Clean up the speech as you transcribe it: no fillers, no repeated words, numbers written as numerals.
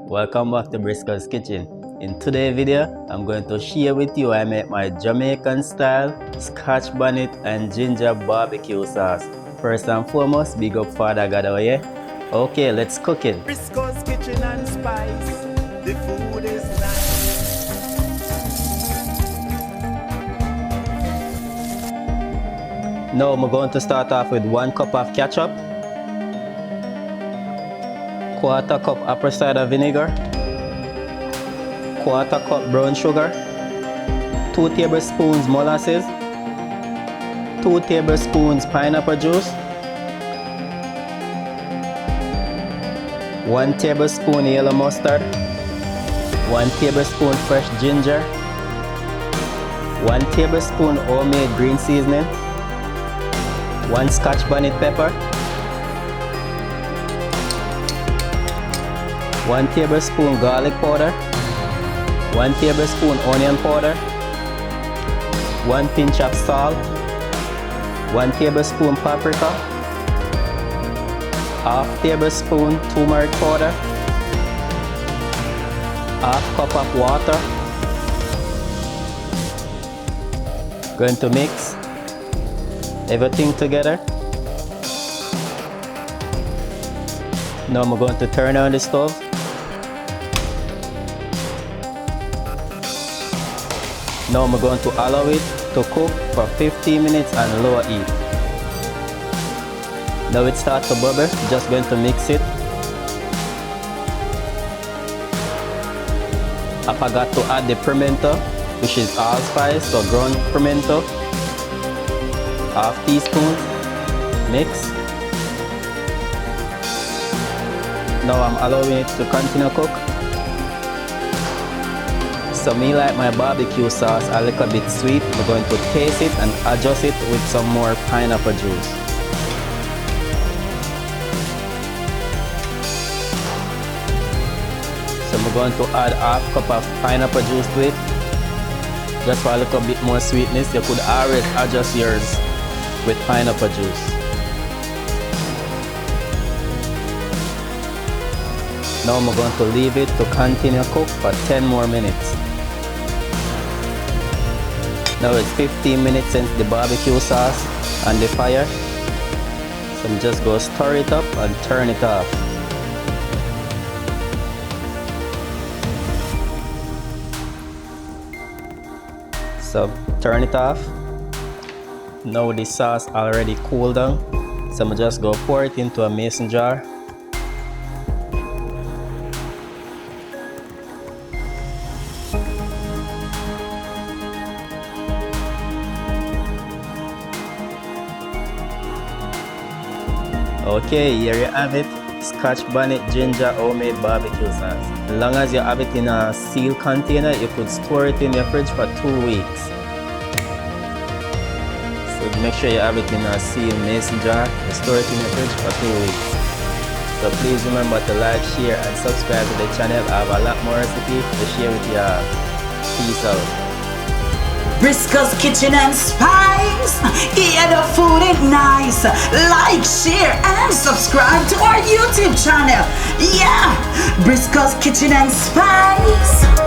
Welcome back to Briscoe's Kitchen. In today's video, I'm going to share with you I make my Jamaican style Scotch Bonnet and Ginger BBQ sauce. First and foremost, big up Father God, oh yeah? Okay, let's cook it. Briscoe's Kitchen and Spice, the food is nice. Now I'm going to start off with 1 cup of ketchup, 1/4 cup apple cider vinegar, 1/4 cup brown sugar, 2 tablespoons molasses, 2 tablespoons pineapple juice, 1 tablespoon yellow mustard, 1 tablespoon fresh ginger, 1 tablespoon homemade green seasoning, 1 Scotch bonnet pepper, 1 tablespoon garlic powder, 1 tablespoon onion powder, 1 pinch of salt, 1 tablespoon paprika, 1/2 tablespoon turmeric powder, 1/2 cup of water. Going to mix everything together. Now I'm going to turn on the stove. Now I'm going to allow it to cook for 15 minutes on low heat. Now it starts to bubble, just going to mix it. I forgot to add the pimento, which is allspice, so ground pimento. 1/2 teaspoon, mix. Now I'm allowing it to continue cook. So me like my barbecue sauce a little bit sweet. I'm going to taste it and adjust it with some more pineapple juice. So I'm going to add 1/2 cup of pineapple juice to it. Just for a little bit more sweetness. You could always adjust yours with pineapple juice. Now I'm going to leave it to continue cook for 10 more minutes. Now it's 15 minutes since the barbecue sauce on the fire. So I'm just going to stir it up and turn it off. So turn it off. Now the sauce already cooled down. So I'm just going to pour it into a mason jar. Okay, here you have it, Scotch Bonnet Ginger homemade barbecue sauce. As long as you have it in a sealed container, you could store it in your fridge for 2 weeks. So make sure you have it in a sealed mason jar and store it in your fridge for 2 weeks. So please remember to like, share and subscribe to the channel. I have a lot more recipes to share with you. Peace out. Briscoe's Kitchen and Spice. Yeah, the food is nice. Like, share, and subscribe to our YouTube channel. Yeah, Briscoe's Kitchen and Spice.